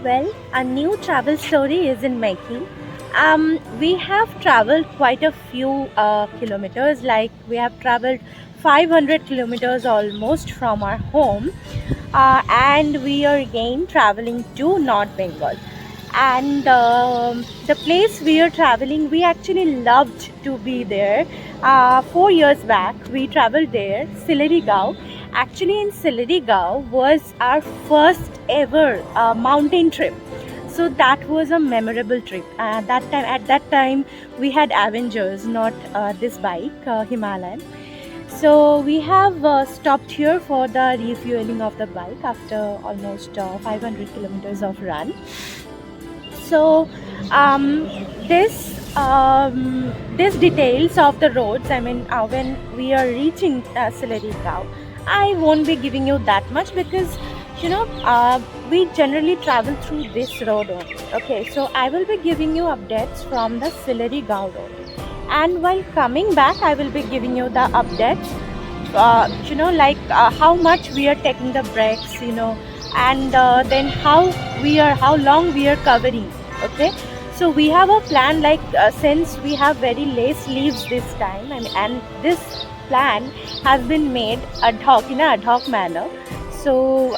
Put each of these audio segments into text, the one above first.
Well, a new travel story is in making. We have traveled quite a few kilometers, like we have traveled 500 kilometers almost from our home, and we are again traveling to North Bengal. And the place we are traveling, we actually loved to be there. 4 years back, we traveled there, Sillery Gaon. Actually, in Sillery Gaon was our first ever mountain trip. So that was a memorable trip. At that time, we had Avengers, not this bike, Himalayan. So we have stopped here for the refueling of the bike after almost 500 kilometers of run. So um, this details of the roads, I mean, when we are reaching Sillery Gaon, I won't be giving you that much because you know we generally travel through this road only. Okay, so I will be giving you updates from the Sillery Gaon road, and while coming back I will be giving you the updates, like how much we are taking the breaks, and then how long we are covering. Okay, so we have a plan, like since we have very less leaves this time, and this plan has been made ad hoc, in a ad hoc manner. So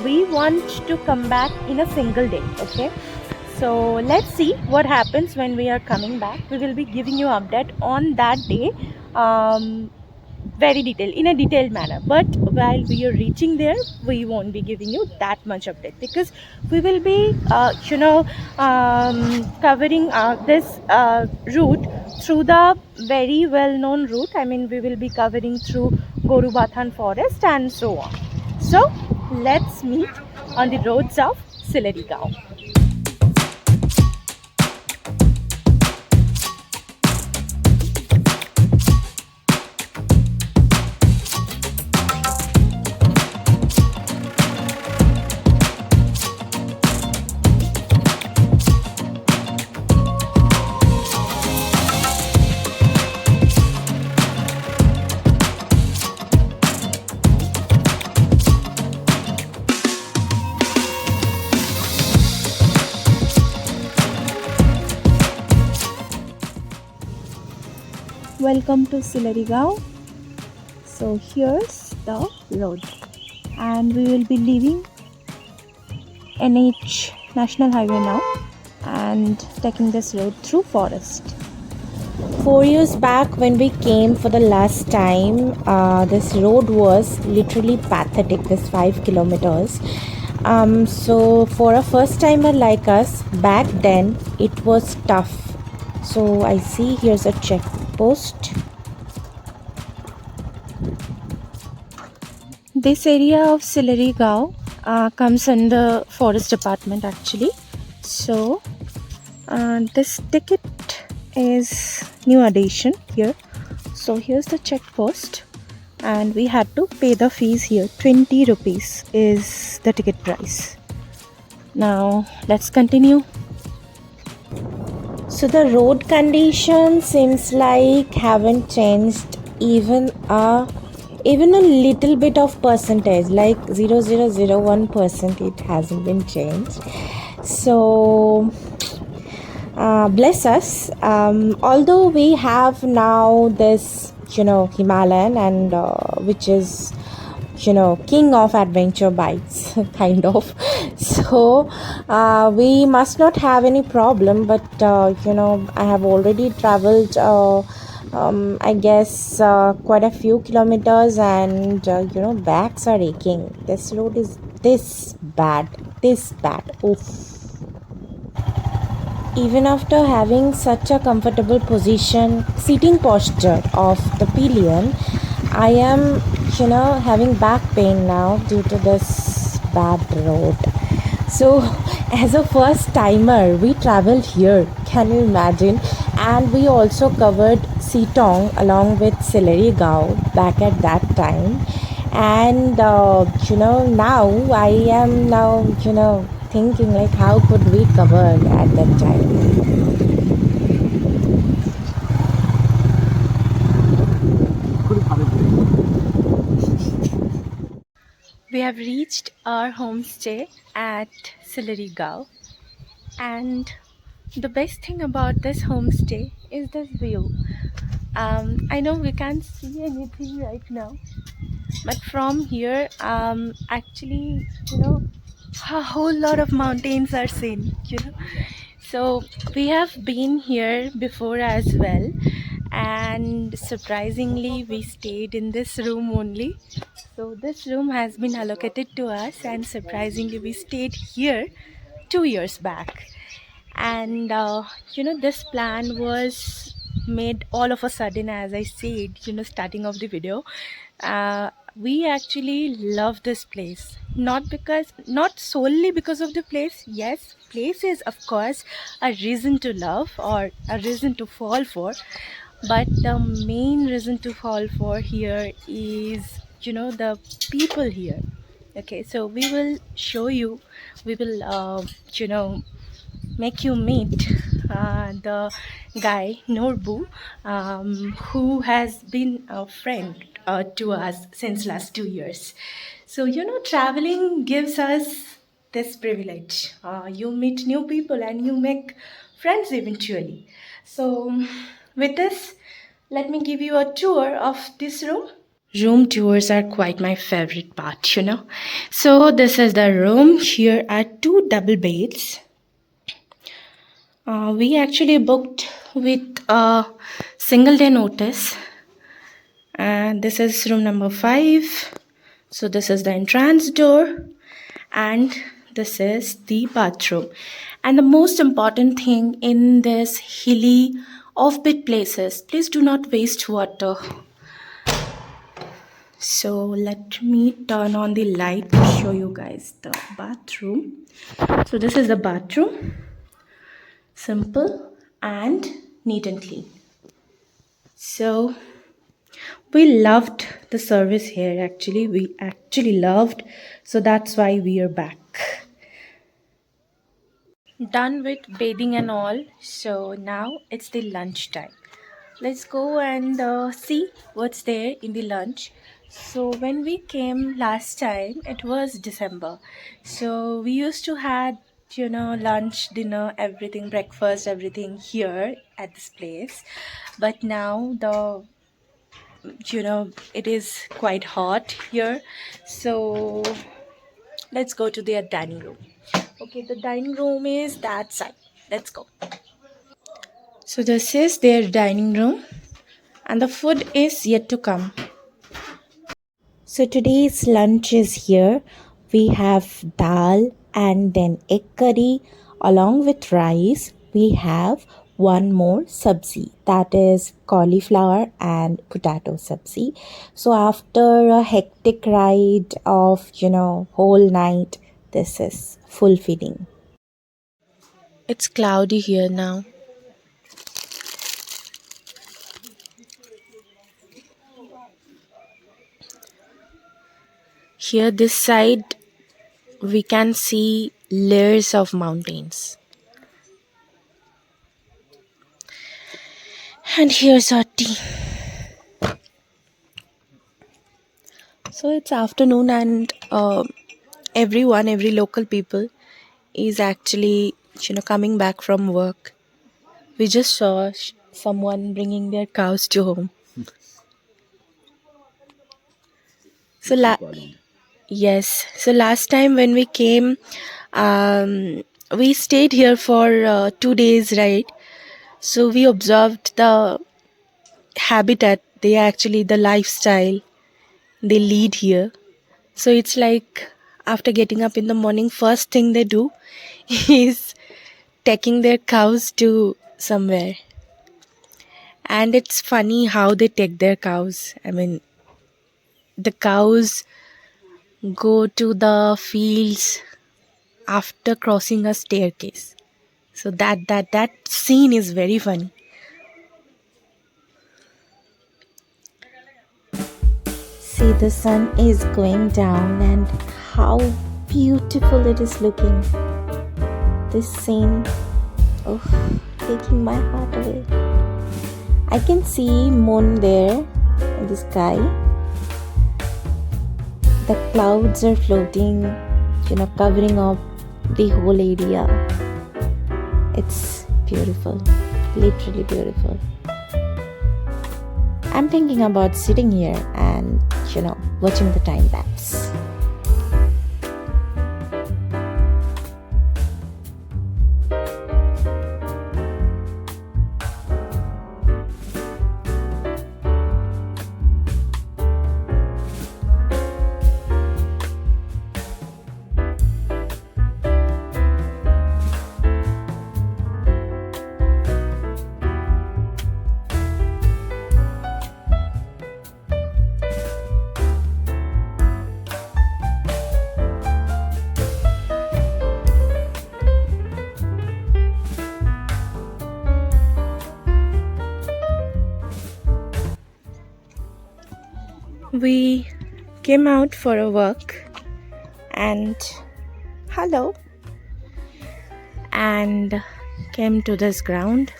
we want to come back in a single day. Okay, so let's see what happens when we are coming back. We will be giving you update on that day, very detailed, in a detailed manner. But while we are reaching there, we won't be giving you that much update because we will be covering this route through the very well known route. I mean, we will be covering through Gorubathan forest and so on. So let's meet on the roads of Sillery Gaon. Welcome to Sillery Gaon. So here's the road, and we will be leaving NH National Highway now and taking this road through forest. 4 years back, when we came for the last time, this road was literally pathetic. This 5 kilometers. So for a first timer like us, back then it was tough. So I see here's a checkpost. This area of Sillery Gaon comes under forest department actually. So this ticket is new addition here. So here's the checkpost, and we had to pay the fees here. 20 rupees is the ticket price. Now let's continue. So the road condition seems like haven't changed even a little bit of percentage, like 0.0001%. It hasn't been changed. So bless us. Although we have now this Himalayan, and which is king of adventure bikes kind of. So we must not have any problem, but I have already traveled I guess quite a few kilometers, and backs are aching. This road is this bad. Oof. Even after having such a comfortable seating posture of the pillion, I am having back pain now due to this bad road. So as a first timer, we traveled here, can you imagine? And we also covered Sitong along with Sillery Gaon back at that time. And now I am thinking like, how could we cover at that time? We have reached our homestay at Sillery Gaon. And the best thing about this homestay is this view. I know we can't see anything right now, but from here, actually, a whole lot of mountains are seen. So we have been here before as well, and surprisingly, we stayed in this room only. So this room has been allocated to us, and surprisingly, we stayed here 2 years back. And this plan was made all of a sudden, as I said, starting of the video. We actually love this place, not solely because of the place. Yes, place is of course a reason to love or a reason to fall for, but the main reason to fall for here is the people here. Okay, so we will show you, we will make you meet the guy Norbu, who has been a friend to us since last 2 years. So traveling gives us this privilege. You meet new people and you make friends eventually. So with this, let me give you a tour of this room. Room tours are quite my favorite part. So this is the room. Here are two double beds. We actually booked with a single day notice, and this is room number 5. So this is the entrance door, and this is the bathroom. And the most important thing in this hilly offbeat places, please do not waste water. So let me turn on the light to show you guys the bathroom. So this is the bathroom. Simple and neat and clean. So we loved the service here. We actually loved, so that's why we are back. Done with bathing and all, so now it's the lunch time. Let's go and see what's there in the lunch. So when we came last time, it was December. So we used to had lunch, dinner, everything, breakfast, everything here at this place. But now it is quite hot here. So let's go to their dining room. Okay, the dining room is that side. Let's go. So this is their dining room, and the food is yet to come. So today's lunch is here. We have dal and then egg curry along with rice. We have one more sabzi, that is cauliflower and potato sabzi. So after a hectic ride of whole night, this is fulfilling. It's cloudy here now. Here this side we can see layers of mountains. And here's our tea. So it's afternoon, and every local people is actually coming back from work. We just saw someone bringing their cows to home. So yes. So last time when we came, we stayed here for 2 days, right? So we observed the habitat, the lifestyle they lead here. So it's like after getting up in the morning, first thing they do is taking their cows to somewhere. And it's funny how they take their cows. I mean, the cows go to the fields after crossing a staircase. So that scene is very funny. See, the sun is going down and how beautiful it is looking. This scene, taking my heart away. I can see moon there in the sky. The clouds are floating, covering up the whole area. It's beautiful, literally beautiful. I'm thinking about sitting here and, watching the time lapse. We came out for a walk and came to this ground.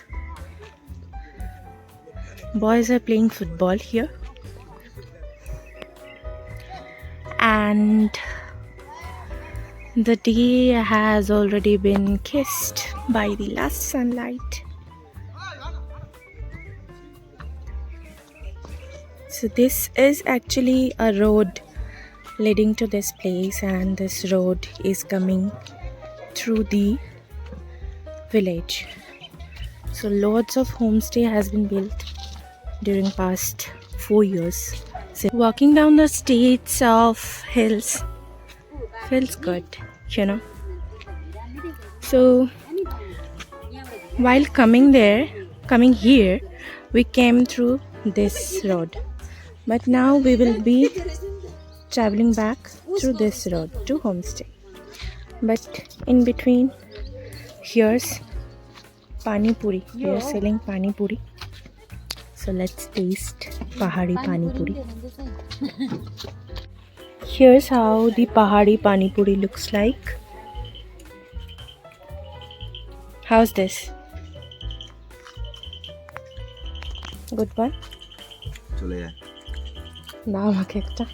Boys are playing football here, and the day has already been kissed by the last sunlight. So this is actually a road leading to this place, and this road is coming through the village. So lots of homestay has been built during past 4 years. So walking down the streets of hills feels good, So while coming here, we came through this road. But now we will be traveling back through this road to homestay. But in between, here's Pani Puri. We are selling Pani Puri. So let's taste Pahari Pani Puri. Here's how the Pahari Pani Puri looks like. How's this? Good one? Now আমাকে একটা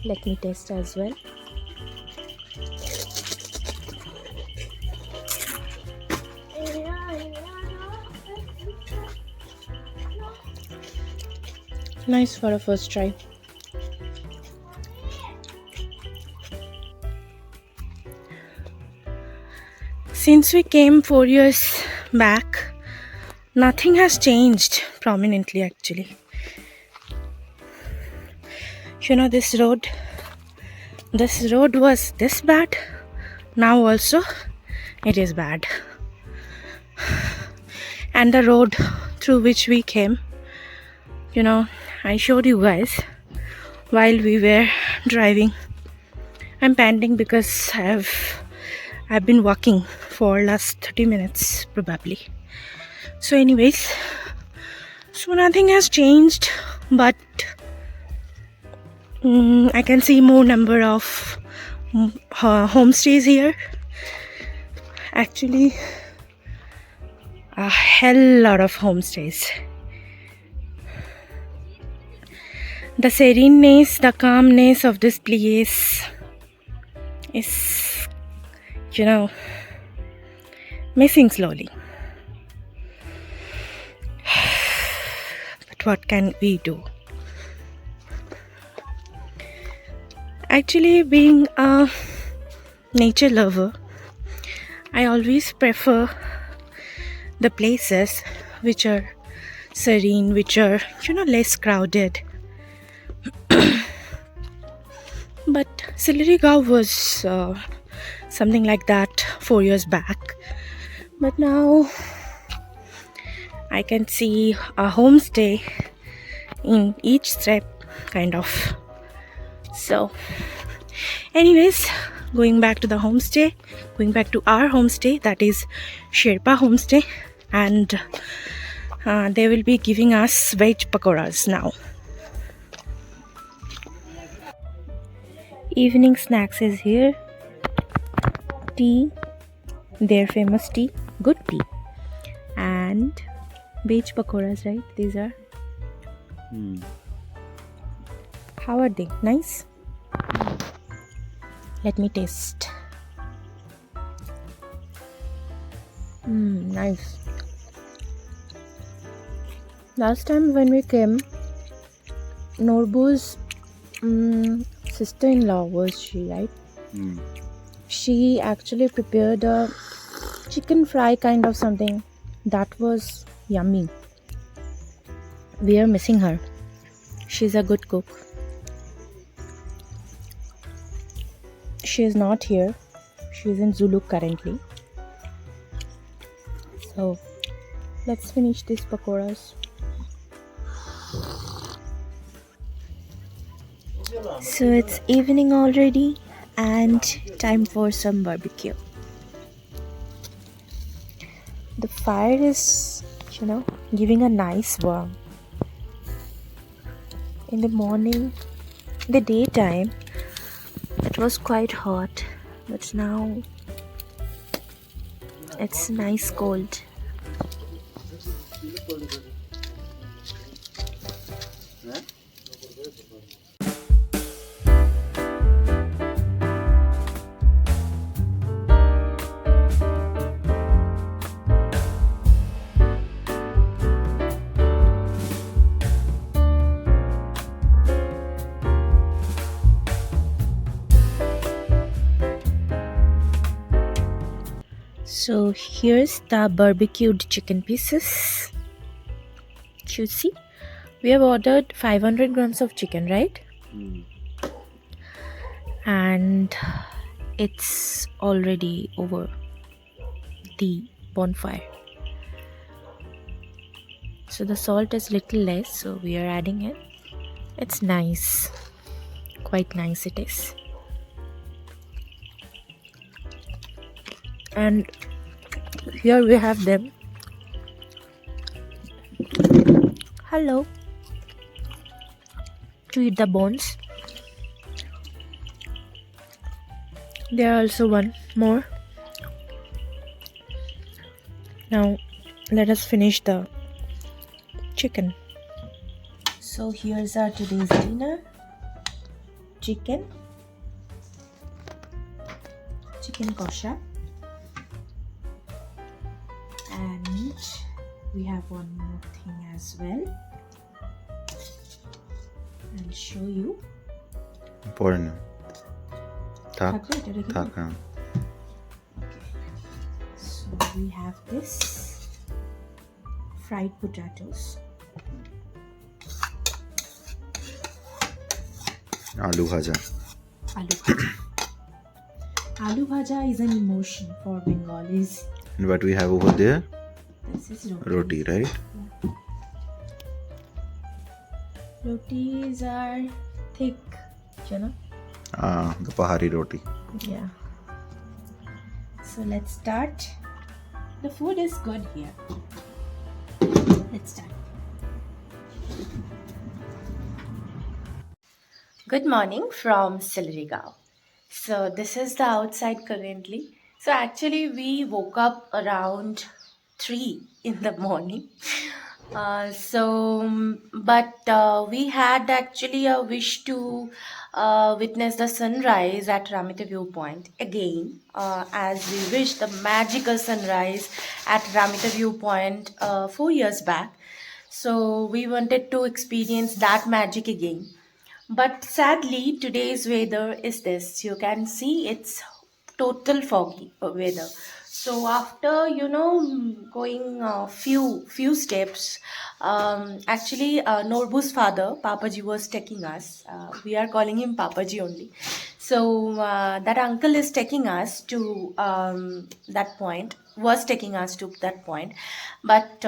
let me taste as well. Nice for a first try. Since we came 4 years back, nothing has changed prominently actually. This road was this bad. Now also it is bad. And the road through which we came, I showed you guys while we were driving. I'm panting because I've been walking for last 30 minutes probably. So anyways, nothing has changed, but I can see more number of homestays here. Actually, a hell lot of homestays. The sereneness, the calmness of this place is, missing slowly. But what can we do? Actually, being a nature lover, I always prefer the places which are serene, which are, less crowded. But Sillery Gaon was something like that 4 years back. But now I can see a homestay in each step, kind of. So anyways, going back to our homestay, that is Sherpa homestay, and they will be giving us veg pakoras now. Evening snacks is here. Tea, their famous tea, good tea, and veg pakoras, right? These are. How are they? Nice? Let me taste. Nice. Last time when we came, Norbu's sister-in-law was she, right? She actually prepared a chicken fry kind of something that was yummy. We are missing her. She's a good cook. She is not here. She is in Zulu currently. So let's finish these pakoras. So it's evening already and time for some barbecue. The fire is, giving a nice warmth. In the morning, the daytime, it was quite hot, but now it's nice cold. So here's the barbecued chicken pieces. You see, we have ordered 500 grams of chicken, right? And it's already over the bonfire. So the salt is little less, so we are adding it. It's nice, quite nice it is. And here we have them. Hello. To eat the bones. There are also one more. Now let us finish the chicken. So here's our today's dinner. Chicken kosha. And we have one more thing as well. I'll show you. Important. Tak. Okay. So we have this fried potatoes. Aloo bhaja. Aloo bhaja is an emotion for Bengalis. And what we have over there? This is Roti, right? Yeah. Rotis are thick, The Pahari roti. Yeah. So let's start. The food is good here. Let's start. Good morning from Sillery Gaon. So this is the outside currently. So actually we woke up around 3 in the morning. But we had actually a wish to witness the sunrise at Ramita Viewpoint again, as we wished the magical sunrise at Ramita Viewpoint 4 years back. So we wanted to experience that magic again. But sadly, today's weather is this. You can see it's total foggy weather. So after going few steps, actually Norbu's father Papaji was taking us. We are calling him Papaji only. So that uncle is taking us to that point. Was taking us to that point, but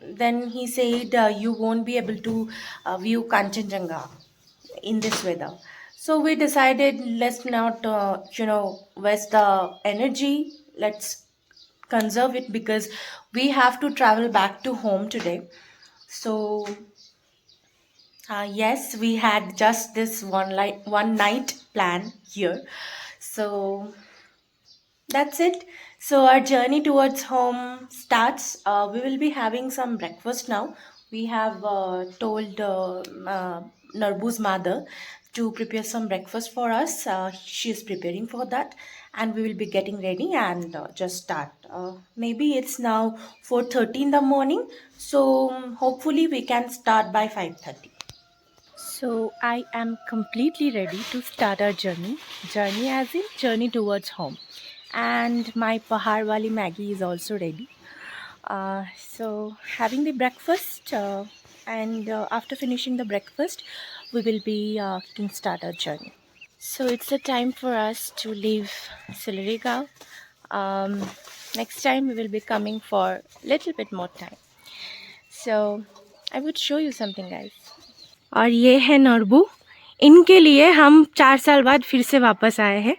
then he said you won't be able to view Kanchenjunga in this weather. So we decided let's not waste the energy. Let's conserve it because we have to travel back to home today. So yes, we had just this one night plan here. So that's it. So our journey towards home starts. We will be having some breakfast now. We have told Narbu's mother to prepare some breakfast for us. She is preparing for that, and we will be getting ready and just start. Maybe it's now 4:30 in the morning, so hopefully we can start by 5:30. So I am completely ready to start our journey. Journey as in journey towards home. And my Pahar wali Maggie is also ready. So having the breakfast and after finishing the breakfast, we will be getting start our journey. So it's the time for us to leave Sillery Gaon. Next time we will be coming for little bit more time. So I would show you something, guys. और ये है नॉर्बू. इनके लिए हम 4 साल बाद फिर से वापस आए हैं.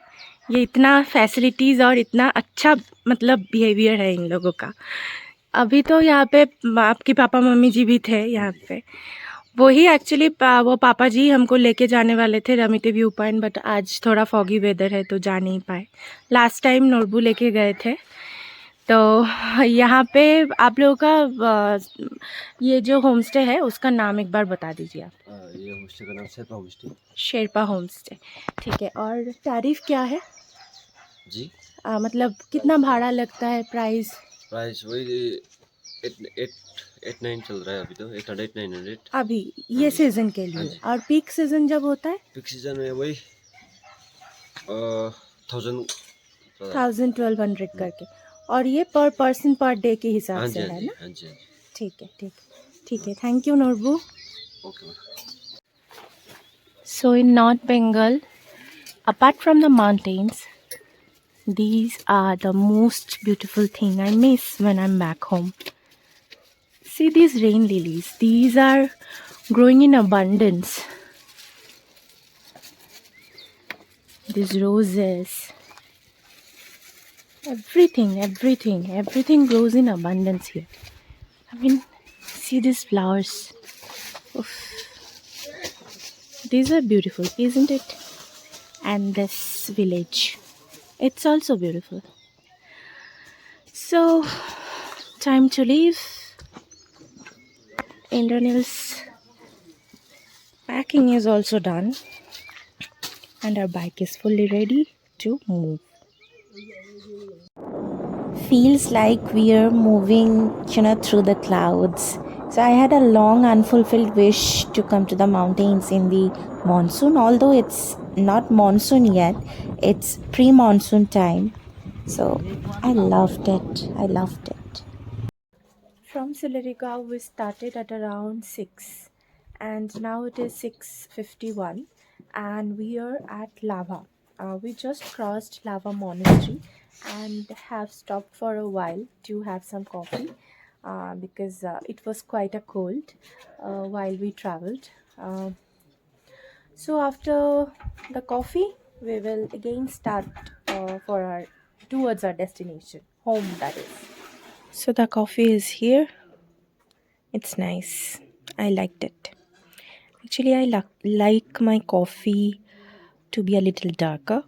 ये इतना फैसिलिटीज़ और इतना अच्छा मतलब बिहेवियर है इन लोगों का. अभी तो यहाँ पे आपके पापा मम्मी जी भी थे यहाँ पे. वही एक्चुअली वो पापा जी हमको लेके जाने वाले थे रमिते व्यू पॉइंट, बट आज थोड़ा फॉगी वेदर है तो जा नहीं पाए. लास्ट टाइम नॉर्बू लेके गए थे. तो यहाँ पे आप लोगों का ये जो होम स्टे है उसका नाम एक बार बता दीजिए आप. ये होम स्टे का नाम Sherpa home stay. Sherpa home stay, ठीक है. और टैरिफ क्या है जी? मतलब कितना भाड़ा लगता है, प्राइस? प्राइस वही 8-9 चल रहा है अभी तो, 800-900 अभी ये सीज़न के लिए. और पीक सीज़न जब होता है? पीक सीजन में वही 1200 करके. और ये पर पर्सन पर डे के हिसाब से है ना? हाँ जी. ठीक है, ठीक है, ठीक है. Thank you Norbu. Okay. So in North Bengal, apart from the mountains, these are the most beautiful thing I miss when I'm back home. See these rain lilies. These are growing in abundance. These roses. Everything grows in abundance here. I mean, see these flowers. Oof. These are beautiful, isn't it? And this village, it's also beautiful. So, time to leave. Indranil's packing is also done, and our bike is fully ready to move. Feels like we are moving, through the clouds. So I had a long unfulfilled wish to come to the mountains in the monsoon, although it's not monsoon yet, it's pre-monsoon time. So I loved it. From Sillery Gaon we started at around 6 and now it is 6:51 and we are at Lava. We just crossed Lava Monastery and have stopped for a while to have some coffee. Because it was quite a cold while we traveled. So after the coffee, we will again start towards our destination, home that is. So the coffee is here. It's nice. I liked it. Actually, I like my coffee to be a little darker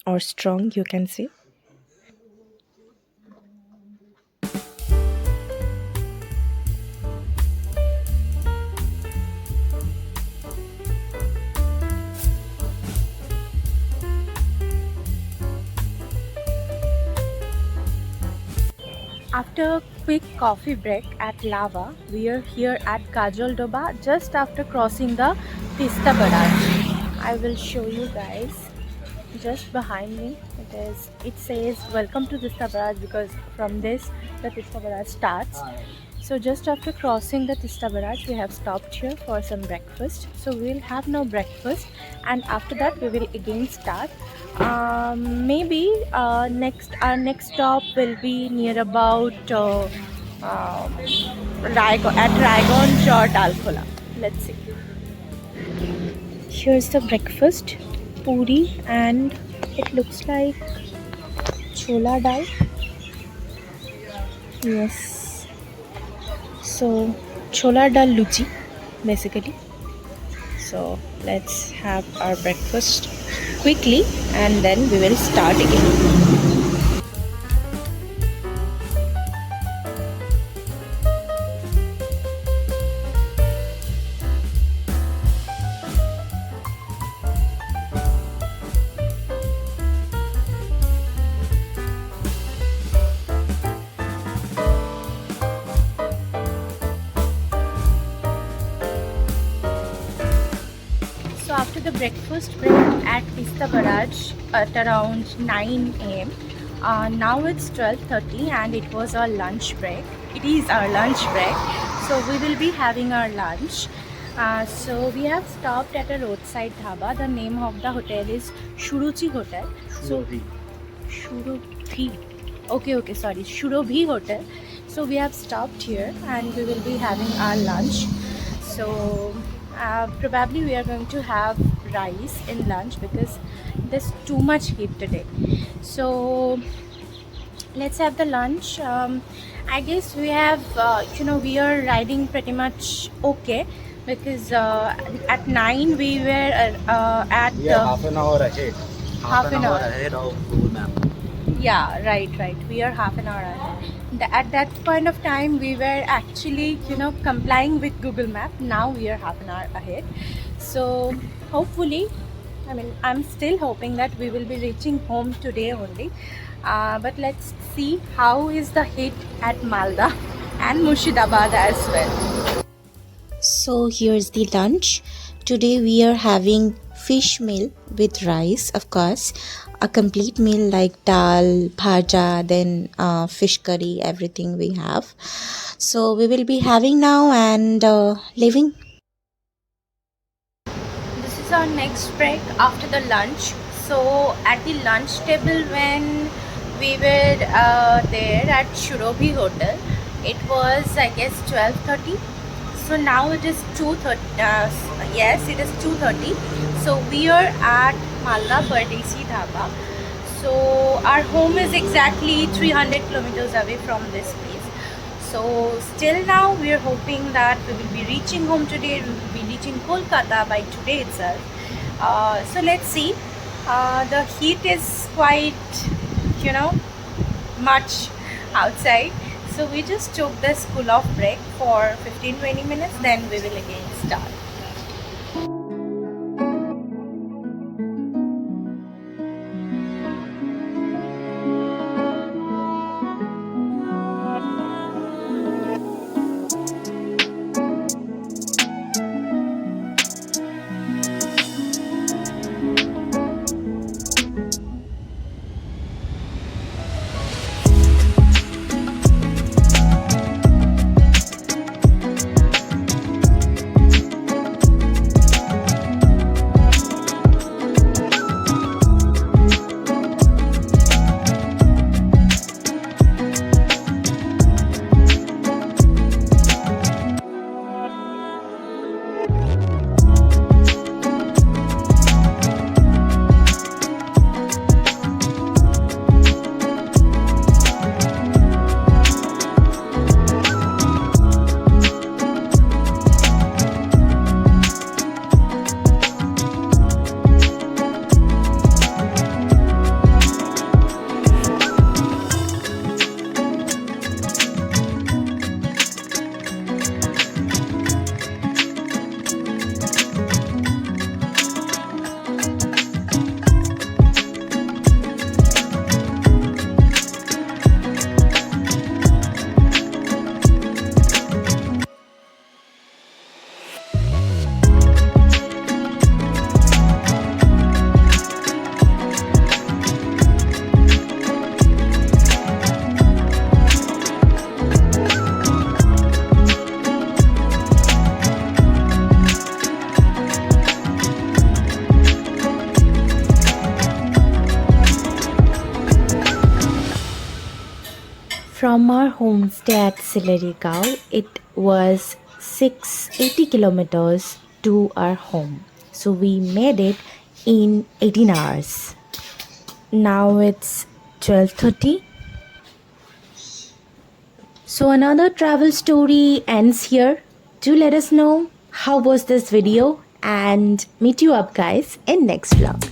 or strong, you can say. After a quick coffee break at Lava, we are here at Kajol Doba just after crossing the Tista Barrage. I will show you guys. Just behind me, it says welcome to Tista Barrage because from this the Tista Barrage starts. So just after crossing the Tista Barrage, we have stopped here for some breakfast. So we will have now breakfast and after that we will again start. Maybe our next stop will be near about Raiganj or Dalkola. Let's see. Here's the breakfast, puri, and it looks like chola dal. Yes. So chola dal luchi basically. So let's have our breakfast quickly and then we will start again. breakfast break at Pista Barrage at around 9 a.m. Now it's 12:30 and it was our lunch break. It is our lunch break. So we will be having our lunch. So we have stopped at a roadside dhaba. The name of the hotel is Shuruchi Hotel. Shurobhi. Okay, sorry. Shurobhi Hotel. So we have stopped here and we will be having our lunch. So probably we are going to have rice in lunch because there's too much heat today. So let's have the lunch. I guess we have, we are riding pretty much okay because at 9 we were at half an hour ahead. Half an hour ahead of Google Map. Yeah, right. We are half an hour ahead. At that point of time, we were actually, complying with Google Map. Now we are half an hour ahead. So hopefully, I'm still hoping that we will be reaching home today only. But let's see how is the heat at Malda and Murshidabad as well. So here's the lunch. Today we are having fish meal with rice, of course. A complete meal like dal, bhaja, then fish curry, everything we have. So we will be having now and leaving. This is our next break after the lunch. So at the lunch table when we were there at Shurobhi Hotel, it was I guess 12:30. So now it is 2:30. Yes, it is 2:30. So we are at Malda Pardesi Dhaba. So our home is exactly 300 kilometers away from this place. So still now we are hoping that we will be reaching home today. We will be reaching Kolkata by today itself. So let's see. The heat is quite, much outside. So we just took this cool off break for 15-20 minutes. Then we will again start. From our homestay at Sillery Gaon, it was 680 kilometers to our home. So we made it in 18 hours. Now it's 12:30. So another travel story ends here. Do let us know how was this video and meet you up guys in next vlog.